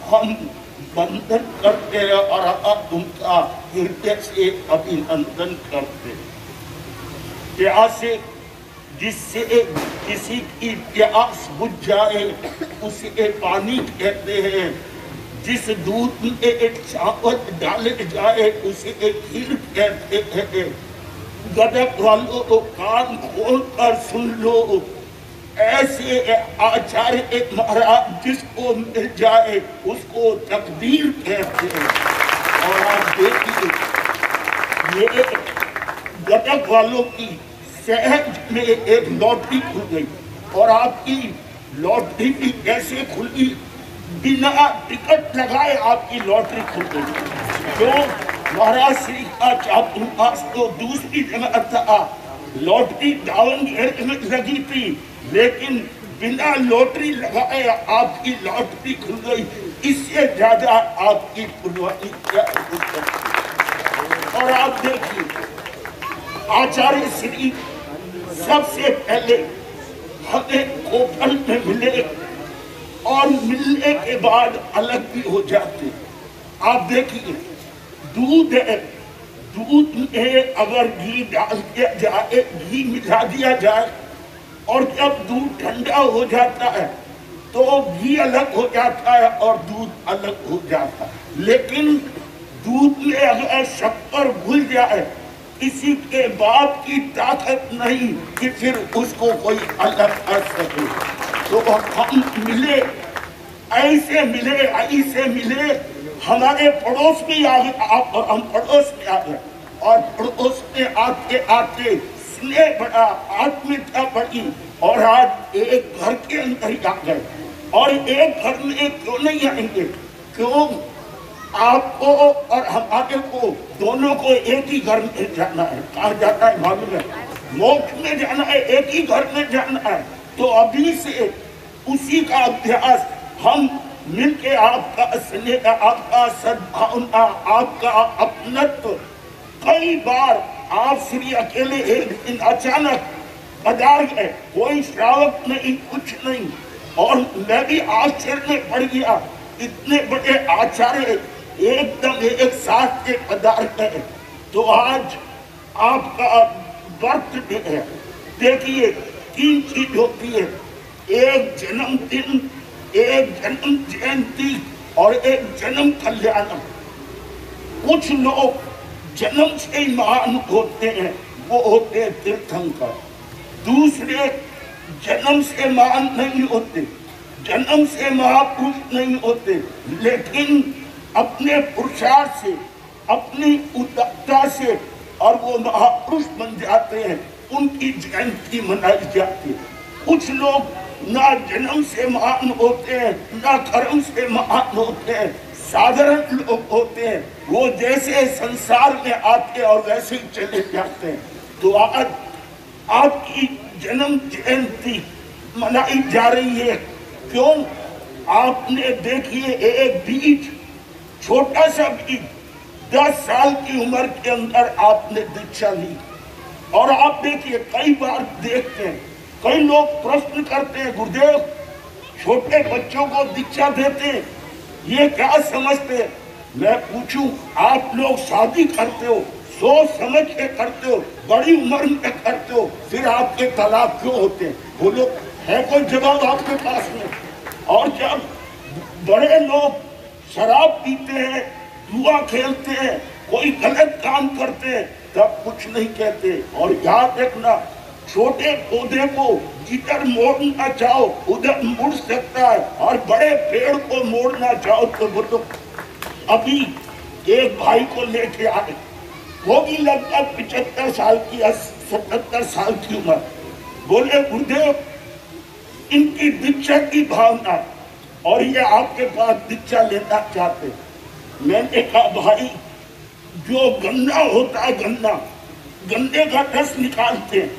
हम वंदन करते हैं और उनका हृदय से अभिनंदन करते हैं। प्यास जिससे किसी की प्यास बुझ जाए उसे पानी कहते हैं। जिस दूध में एक चावल डाले जाए उसे खीर कहते हैं। गदक वालों को कान खोल कर सुन लो, ऐसे आचार्य महाराज जिसको मिल जाए उसको तकदीर कहते हैं। और आप देखिए ये गदक वालों की सहज में एक लॉटरी खुल गई और आपकी लॉटरी भी कैसे खुली, बिना टिकट लगाए आपकी लॉटरी खुल गई। जो महाराज श्री का चातुर्मास तो दूसरी जगह था, लॉटरी दावनगढ़ में लगी थी, लेकिन बिना लॉटरी लगाए आपकी लॉटरी खुल गई। इससे ज्यादा आपकी पुण्यवानी क्या हो सकती। और आप देखिए आचार्य श्री सबसे पहले हमें कोपल में मिले और मिलने के बाद अलग भी हो जाते। आप देखिए दूध है, दूध में अगर घी डाल दिया जाए, घी मिला दिया जाए और जब दूध ठंडा हो जाता है तो घी अलग हो जाता है और दूध अलग हो जाता है। लेकिन दूध में अगर शक्कर घुल जाए किसी के बाप की ताकत नहीं कि फिर उसको कोई अलग कर सके। तो हम मिले, ऐसे मिले, हमारे पड़ोस में आ गए आप और हम पड़ोस में आ गए और पड़ोस में आते आते स्नेह बढ़ा, आत्मीयता बढ़ी और आज एक घर के अंदर ही आ गए। और एक घर में क्यों नहीं आएंगे, क्यों? आपको और हमारे को दोनों को एक ही घर में जाना है। कहा जाता है मालूम है, मोक्ष में जाना है, एक ही घर में जाना है। तो अभी से उसी का अभ्यास हम मिलके आपका स्नेह, आपका सद्भावना, आपका अपनत्व। कई बार आप श्री अकेले एक दिन अचानक पधार गए, कोई श्रावक नहीं, कुछ नहीं, और मैं भी आश्चर्य में पड़ गया। इतने बड़े आचार्य एकदम एक साथ के पदार्थ है। तो आज आपका बर्थडे है। देखिए 3 चीज होती है, एक जन्मदिन, एक जन्म जयंती और एक जन्म कल्याणम। कुछ लोग जन्म से ही महान होते हैं, वो होते हैं तीर्थंकर। दूसरे जन्म से महान नहीं होते, जन्म से महापुरुष नहीं होते, लेकिन अपने पुरुषार्थ से, अपनी उदारता से और वो महापुरुष बन जाते हैं, उनकी जयंती मनाई जाती है। कुछ लोग ना जन्म से महान होते हैं, ना कर्म से महान होते हैं, साधारण लोग होते हैं। वो जैसे संसार में आते और वैसे ही चले जाते हैं। तो आज आपकी जन्म जयंती मनाई जा रही है। क्यों? आपने देखिए एक बीज, छोटा सा बीज, 10 साल की उम्र के अंदर आपने दीक्षा ली। और आप देखिए कई बार देखते हैं, कई लोग प्रश्न करते हैं, गुरुदेव छोटे बच्चों को दीक्षा देते हैं, ये क्या समझते हैं? मैं पूछूं, आप लोग शादी करते हो, सोच समझ के करते हो, बड़ी उम्र में करते हो, फिर आपके तलाक क्यों होते हैं? बोलो, है कोई जवाब आपके पास में? और जब बड़े लोग शराब पीते हैं, जुआ खेलते हैं, कोई गलत काम करते हैं, तब कुछ नहीं कहते। और याद रखना, छोटे पौधे को जिधर मोड़ना चाहो उधर मुड़ सकता है, और बड़े पेड़ को मोड़ना चाहो तो बोलो। अभी एक भाई को लेके आए, वो भी लगभग 75 साल की, 77 साल की उम्र। बोले गुरुदेव इनकी दीक्षा की भावना और ये आपके पास दीक्षा लेना चाहते। मैंने कहा भाई, जो गन्ना होता है, गन्ने का रस निकालते हैं,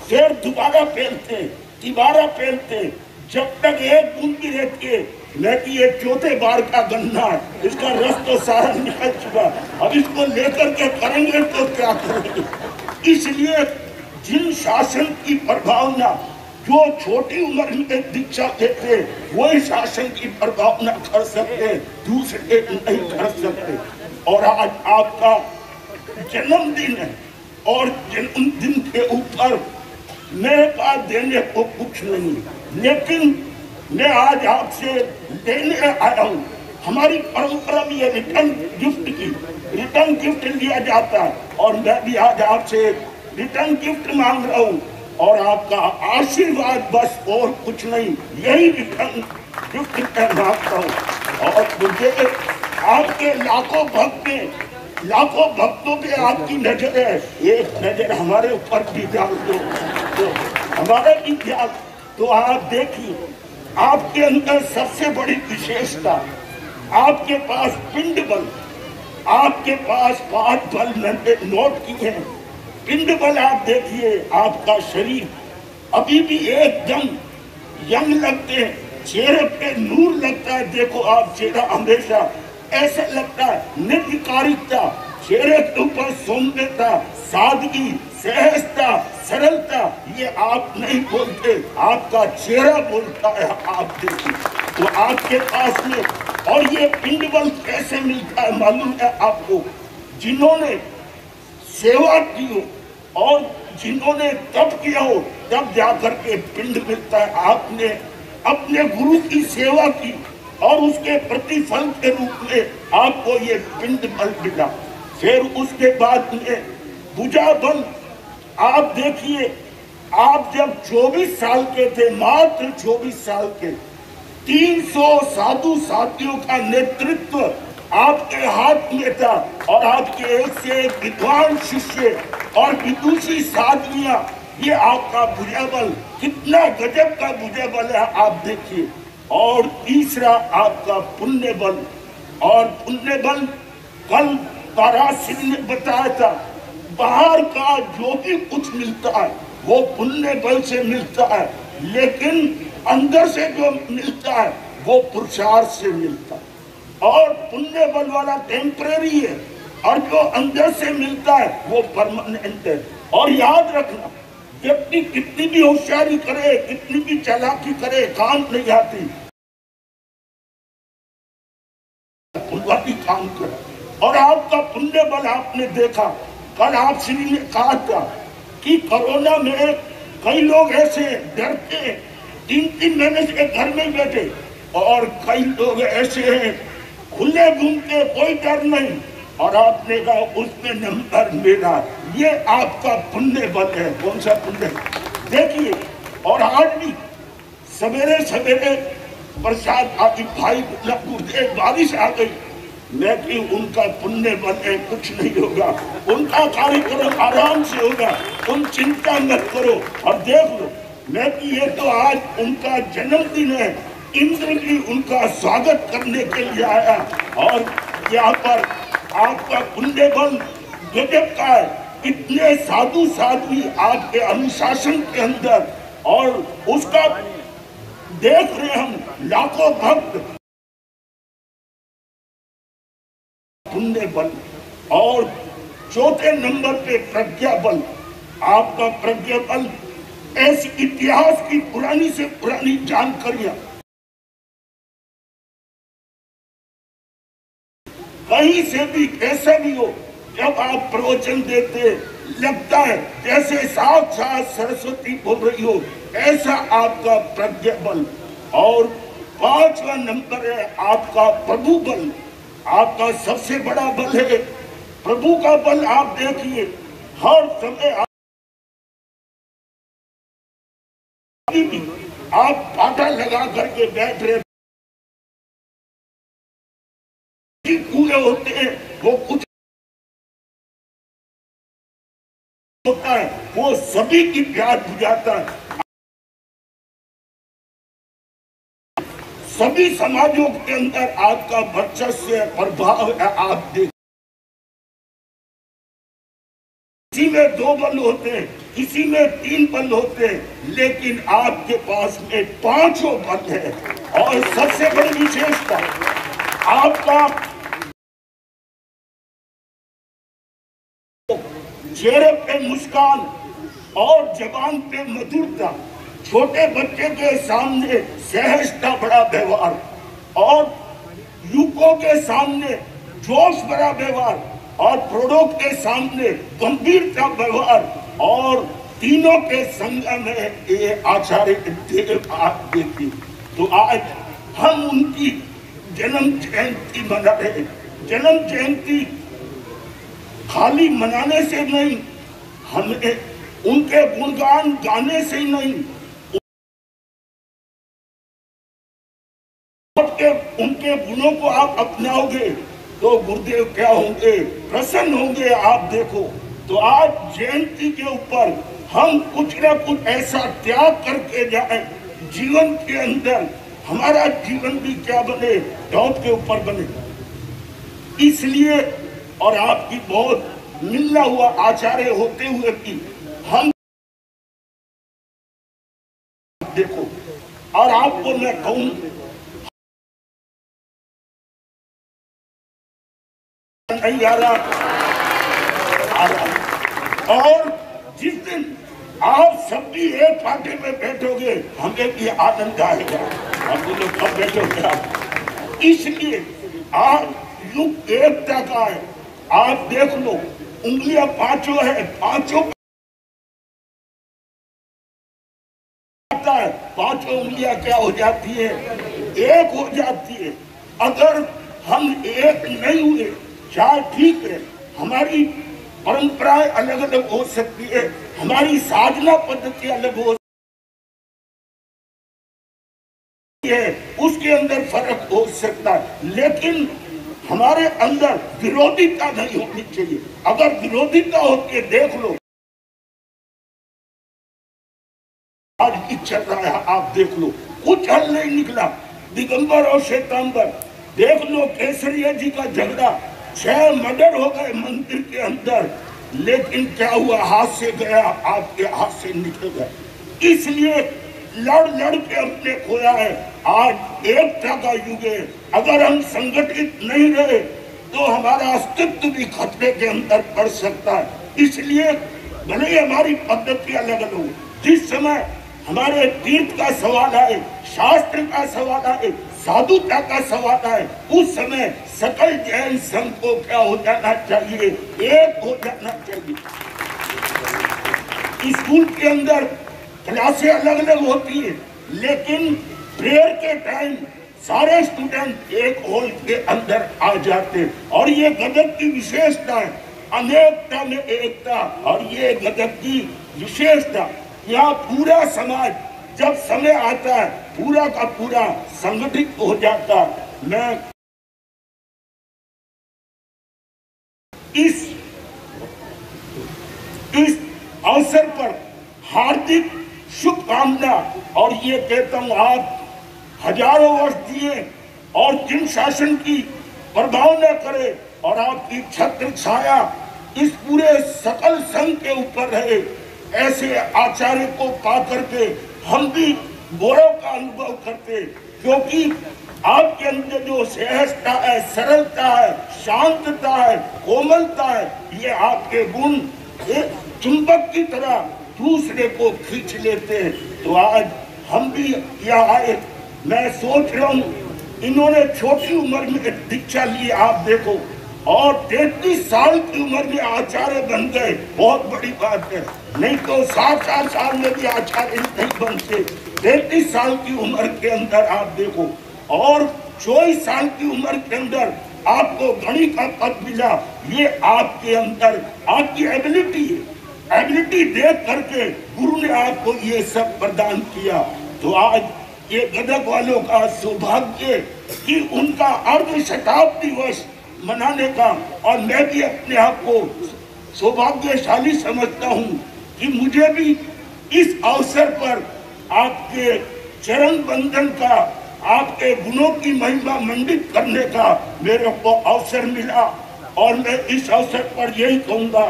फिर दोबारा फेलते हैं, तिबारा फेलते हैं, जब तक एक बूंद भी रहती है। मैं कि ये चौथे बार का गन्ना है, इसका रस तो सारा निकल चुका, अब इसको लेकर के करेंगे तो क्या करेंगे। इसलिए जिन शासन की प्रभावना, जो छोटी उम्र में दीक्षा देते वही शासन की प्रभावना कर सकते, दूसरे नहीं कर सकते। और आज आपका जन्मदिन है और जन्मदिन के ऊपर मेरे पास देने को कुछ नहीं, लेकिन मैं आज आपसे लेने आया हूँ। हमारी परंपरा भी है रिटर्न गिफ्ट की, रिटर्न गिफ्ट लिया जाता है और मैं भी आज आपसे रिटर्न गिफ्ट मांग रहा हूँ और आपका आशीर्वाद, बस और कुछ नहीं, यही रिटर्न गिफ्ट मैं मांगता हूँ। और मुझे आपके लाखों भक्तों पे आपकी नजर है, एक नजर हमारे ऊपर भी डाल दो, तो हमारे भी ध्यान। तो आप देखिए, आपके अंदर सबसे बड़ी विशेषता, आपके पास पिंड बल, आपके पास 5 बल मैंने नोट किए हैं। पिंड बल आप देखिए, आपका शरीर अभी भी एकदम यंग लगते हैं, चेहरे पे नूर लगता है। देखो आप चेहरा हमेशा ऐसा लगता है निर्विकारिता, चेहरे के ऊपर सौम्यता, सादगी, सहजता, सरलता, ये आप नहीं बोलते, आपका चेहरा बोलता है। आप देखिए तो आपके पास में, और ये पिंड बल कैसे मिलता है मालूम है आपको? जिन्होंने सेवा की हो और जिन्होंने तप किया हो, तब जाकर के पिंड मिलता है। आपने अपने गुरु की सेवा की और उसके प्रतिफल के रूप में आपको ये पिंड बल मिला। फिर उसके बाद में भुजा बल, आप देखिए, आप जब 24 साल के थे, मात्र 24 साल के, 300 साधु साथियों का नेतृत्व आपके हाथ में था और आपके एक से एक विद्वान शिष्य और विदुषी साधवियां, ये आपका भुजा बल कितना गजब का भुजा बल है, आप देखिए। और तीसरा आपका पुण्य बल, और पुण्य बल कल तारासिंह ने बताया था, बाहर का जो भी कुछ मिलता है वो पुण्य बल से मिलता है, लेकिन अंदर से जो मिलता है वो पुरुषार्थ से मिलता है। और पुण्य बल वाला टेम्परेरी है और जो अंदर से मिलता है वो परमानेंट है। और याद रखना, व्यक्ति कितनी भी होशियारी करे, कितनी भी चालाकी करे, काम नहीं आती, काम करे। और आपका पुण्य बल आपने देखा, कल आप श्री ने कहा था कि कोरोना में कई लोग ऐसे डरते, 3-3 महीने से घर में बैठे, और कई लोग ऐसे हैं खुले घूमते, कोई डर नहीं, और आपने कहा उसमें नंबर मेरा। ये आपका पुण्य बल है। कौन सा पुण्य? देखिए, और आज भी सवेरे सवेरे प्रसाद आदि भाई गुरुदेव, बारिश आ गई, मैं कि उनका पुण्य बल है, कुछ नहीं होगा, उनका कार्यक्रम आराम से होगा, तुम चिंता मत करो। और देख लो, मैं कि ये तो आज उनका जन्मदिन है, इंद्र भी उनका स्वागत करने के लिए आया, और यहाँ पर आपका पुण्य बल गजब का है। इतने साधु साध्वी आपके अनुशासन के अंदर, और उसका देख रहे हम लाखों भक्त, पुण्य बल। और चौथे नंबर पे प्रज्ञा बल, आपका प्रज्ञा बल ऐसी इतिहास की पुरानी से पुरानी जानकारियां, कहीं से भी कैसा भी हो, जब आप प्रवचन देते लगता है जैसे साक्षात सरस्वती बोल रही हो, ऐसा आपका प्रज्ञा बल। और 5वां नंबर है आपका प्रभु बल, आपका सबसे बड़ा बल है प्रभु का बल। आप देखिए, हर समय आप पाटा लगा करके बैठ रहे, पूरे होते हैं, वो कुछ होता है, वो सभी की प्यास बुझाता है। सभी समाजों के अंदर आपका वर्चस्व प्रभाव है। आप देख, किसी में 2 बल होते हैं, किसी में 3 बल होते हैं, लेकिन आपके पास में 5 बल है। और सबसे बड़ी विशेषता, आपका चेहरे पे मुस्कान और जबान पे मधुरता, छोटे बच्चे के सामने सहजता बड़ा व्यवहार और युवकों के सामने जोश भरा व्यवहार और प्रौढ़ों के सामने गंभीरता व्यवहार और तीनों के संगम में ये आचार्य देव आप देखिए। तो आज हम उनकी जन्म जयंती मना रहे। जन्म जयंती खाली मनाने से नहीं, हमें उनके गुणगान गाने से ही नहीं, उनके गुणों को आप अपनाओगे तो गुरुदेव क्या होंगे, प्रसन्न होंगे। आप देखो तो आज जयंती के ऊपर हम कुछ ना कुछ ऐसा त्याग करके जाए जीवन के अंदर, हमारा जीवन भी क्या बने, टॉप के ऊपर बने। इसलिए और आपकी बहुत मिलना हुआ आचार्य होते हुए भी हम देखो, और आपको मैं कहूं नहीं आ रहा। और जिस दिन आप सब भी एक पार्टी में बैठोगे हमें भी आनंद आएगा। आप लोग कब बैठोगे आप? इसलिए आप युग एकता का है। आप देख लो उंगलियां पांचों है, पांचों पांचों उंगलियां क्या हो जाती है, एक हो जाती है। अगर हम एक नहीं हुए, चाहे ठीक है हमारी परंपराएं अलग अलग हो सकती है, हमारी साधना पद्धति अलग हो सकती है, उसके अंदर फर्क हो सकता है, लेकिन हमारे अंदर विरोधिता नहीं होनी चाहिए। अगर विरोधिता होती है, देख लो आज भी चल रहा है, आप देख लो कुछ हल नहीं निकला। दिगंबर और श्वेतांबर देख लो, केसरिया जी का झगड़ा, 6 मर्डर हो गए मंदिर के अंदर, लेकिन क्या हुआ, हाथ से गया, आपके हाथ से निकल गया। इसलिए लड़ लड़ के अपने खोया है। आज एकता का युग है। अगर हम संगठित नहीं रहे तो हमारा अस्तित्व भी खतरे के अंदर पड़ सकता है। इसलिए भले ही हमारी पद्धति अलग अलग हो, जिस समय हमारे तीर्थ का सवाल आए, शास्त्र का सवाल आए, साधुता का सवाल आए, उस समय सकल जैन संघ को क्या हो जाना चाहिए, एक हो जाना चाहिए। स्कूल के अंदर क्लासें अलग अलग होती है, लेकिन प्रेयर के टाइम सारे स्टूडेंट एक हॉल के अंदर आ जाते हैं। और ये गदर की विशेषता है, अनेकता में एकता। और ये गदर की विशेषता, यहाँ पूरा समाज जब समय आता है पूरा का पूरा संगठित हो जाता। मैं इस अवसर पर हार्दिक शुभकामना और ये कहता हूं, आप हजारों वर्ष जिए और जिन शासन की प्रभाव न करे और आपकी छत्र छाया इस पूरे सकल संघ के ऊपर रहे। ऐसे आचार्य को पा करके हम भी गौरव का अनुभव करते, क्योंकि आपके अंदर जो सहजता है, सरलता है, शांतता है, कोमलता है, ये आपके गुण एक चुंबक की तरह दूसरे को खींच लेते हैं। तो आज हम भी यहाँ आए, मैं सोच रहा हूँ, इन्होंने छोटी उम्र में दीक्षा ली, आप देखो, और 33 साल की उम्र में आचार्य बन गए, बहुत बड़ी बात है। नहीं तो 7 साल में भी आचार्य नहीं बनते। 33 साल की उम्र के अंदर आप देखो, और 24 साल की उम्र के अंदर आपको गणित का पद मिला। ये आपके अंदर आपकी एबिलिटी है। एबिलिटी देख करके गुरु ने आपको ये सब प्रदान किया। तो आज ये गदग वालों का सौभाग्य कि उनका अर्ध शताब्दी वर्ष मनाने का, और मैं भी अपने आप को सौभाग्यशाली समझता हूँ कि मुझे भी इस अवसर पर आपके चरण बंधन का, आपके गुणों की महिमा मंडित करने का मेरे को अवसर मिला। और मैं इस अवसर पर यही कहूँगा,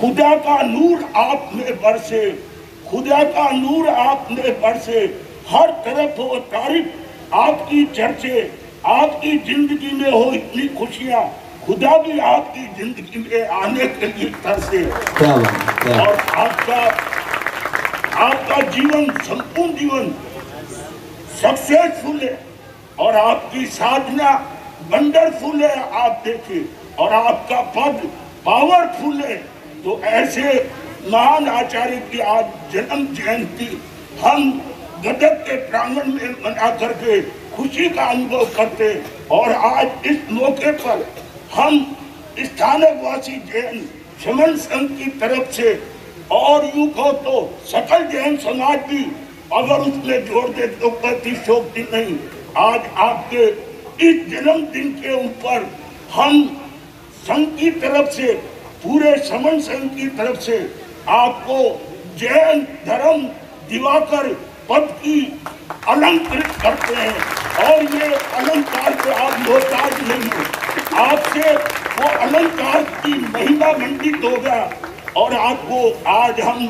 खुदा का नूर आप में बरसे, खुदा का नूर आप में बरसे, हर तरफ हो तारीफ आपकी चर्चे, आपकी जिंदगी में हो इतनी खुशियाँ, खुदा भी आपकी जिंदगी में आने के लिए तरसे। और आपका आपका जीवन, संपूर्ण जीवन सक्सेसफुल है और आपकी साधना वंडरफुल है, आप देखिए, और आपका पद पावरफुल है। तो ऐसे महान आचार्य की आज जन्म जयंती हम गदग के प्रांगण में मना करके खुशी का अनुभव करते, और आज इस मौके पर हम स्थानकवासी जैन शमन संघ की तरफ से, और यूं कहो तो सकल जैन समाज भी अगर उसमें जोड़ दे तो प्रतिशोक्ति नहीं, आज आपके इस जन्मदिन के ऊपर हम संघ की तरफ से, पूरे शमन संघ की तरफ से आपको जैन धर्म दिवाकर पद की अलंकृत करते हैं। और ये अलंकार पे आप मोहताज नहीं हो, आपसे वो अलंकार की महिमा मंडित होगा, और आपको आज हम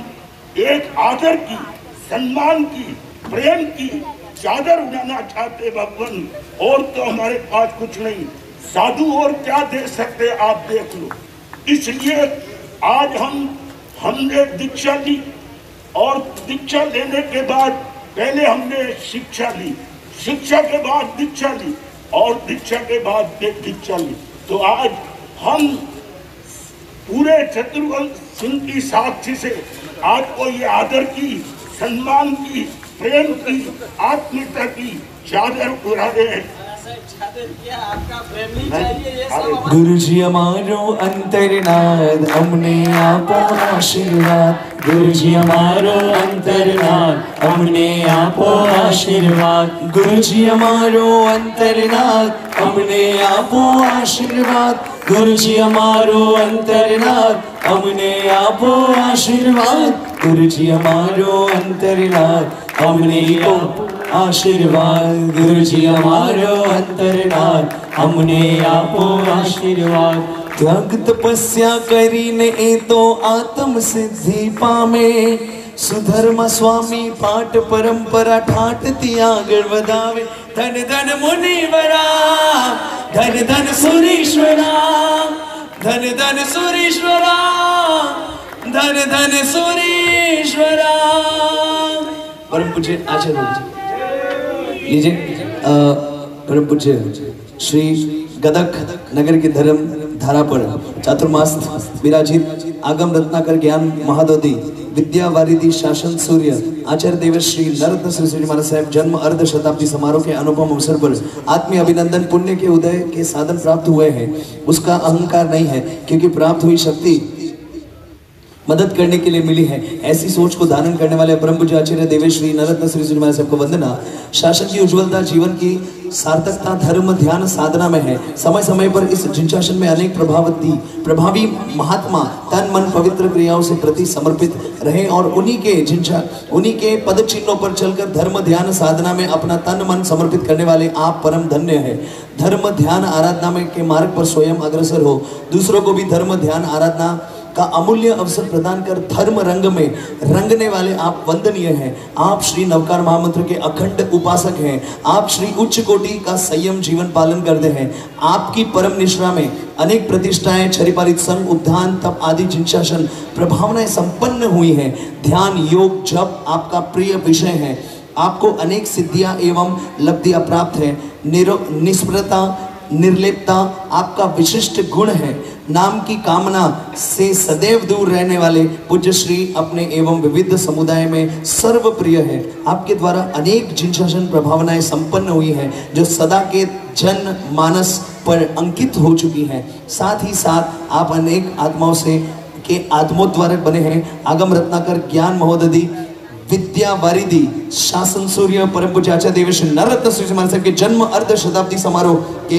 एक आदर की, सम्मान की, प्रेम की चादर उड़ाना चाहते भगवान। और तो हमारे पास कुछ नहीं, साधु और क्या दे सकते आप देख लो। इसलिए आज हमने दीक्षा ली, और दीक्षा लेने के बाद पहले हमने शिक्षा ली, शिक्षा के बाद दीक्षा ली, और दीक्षा के बाद दीक्षा ली। तो आज हम पूरे शत्रुघ्न सिंह की साक्षी से आपको ये आदर की, सम्मान की, प्रेम की, आत्मीयता की चादर उड़ा रहे हैं। गुरु जी हमारो अंतरनाद, हमने आपो आशीर्वाद। गुरु जी हमारो अंतरनाद, हमने आपो आशीर्वाद। गुरु जी हमारो अंतरनाद, हमने आपो आशीर्वाद। गुरु जी हमारो अंतरनाद, हमने आपो आशीर्वाद। गुरु जी हमारो अंतरनाद, हमने आपो आशीर्वाद। गुरु जी हमारो अंतरनाद, हमने आपो आशीर्वाद। त्याग तपस्या करीने तो आत्म सिद्धि पामे, सुधर्म स्वामी पाठ परंपरा ठाटती आगळ वधावे। धन धन मुनिवरा, धन धन सुरीश्वरा, धन धन सुरीश्वरा, धन धन सुरीश्वरा। परम पूज्य आचार्य लीजिए, परम पूज्य श्री गदग नगर के धर्म धारा पर चातुर्मास विराजित आगम रत्नाकर ज्ञान महादोदी विद्या वारिधि शासन सूर्य आचार्य देवश्री नरत्न श्री श्री महाराज साहब जन्म अर्ध शताब्दी समारोह के अनुपम अवसर पर आत्मीय अभिनंदन। पुण्य के उदय के साधन प्राप्त हुए हैं, उसका अहंकार नहीं है, क्योंकि प्राप्त हुई शक्ति मदद करने के लिए मिली है। ऐसी सोच को धारण करने वाले परम पूज्य आचार्य देवेश्री नरत्न श्री श्री महाराज साहब को वंदना। शासन की उज्ज्वलता जीवन की सार्थकता धर्म ध्यान साधना में है। समय समय पर इस जिनशासन में अनेक प्रभावी महात्मा तन मन पवित्र क्रियाओं से प्रति समर्पित रहे, और उन्हीं के पद चिन्हों पर चलकर धर्म ध्यान साधना में अपना तन मन समर्पित करने वाले आप परम धन्य है। धर्म ध्यान आराधना में के मार्ग पर स्वयं अग्रसर हो, दूसरों को भी धर्म ध्यान आराधना का अमूल्य अवसर प्रदान कर धर्म रंग में रंगने वाले आप वंदनीय हैं। आप श्री नवकार महामंत्र के अखंड उपासक हैं। आप श्री उच्च कोटि का संयम जीवन पालन करते हैं। आपकी परम निष्ठा में अनेक प्रतिष्ठाएं, छरिपालित संघ, उपधान, तप आदि जिनशासन प्रभावनाएं संपन्न हुई हैं। ध्यान योग जप आपका प्रिय विषय है। आपको अनेक सिद्धियां एवं लब्धियां प्राप्त है। निष्प्रता निर्लेपता आपका विशिष्ट गुण है। नाम की कामना से सदैव दूर रहने वाले पूज्य श्री अपने एवं विविध समुदाय में सर्वप्रिय है। आपके द्वारा अनेक जिनशासन प्रभावनाएं संपन्न हुई हैं, जो सदा के जन मानस पर अंकित हो चुकी हैं। साथ ही साथ आप अनेक आत्माओं से के आत्मोद्वारक बने हैं। आगम रत्नाकर ज्ञान महोदधि विद्या वारिधि शासन सूर्य परम पूज्य आचार्य देवेश नरत्न श्री महाराज के जन्म अर्ध शताब्दी समारोह के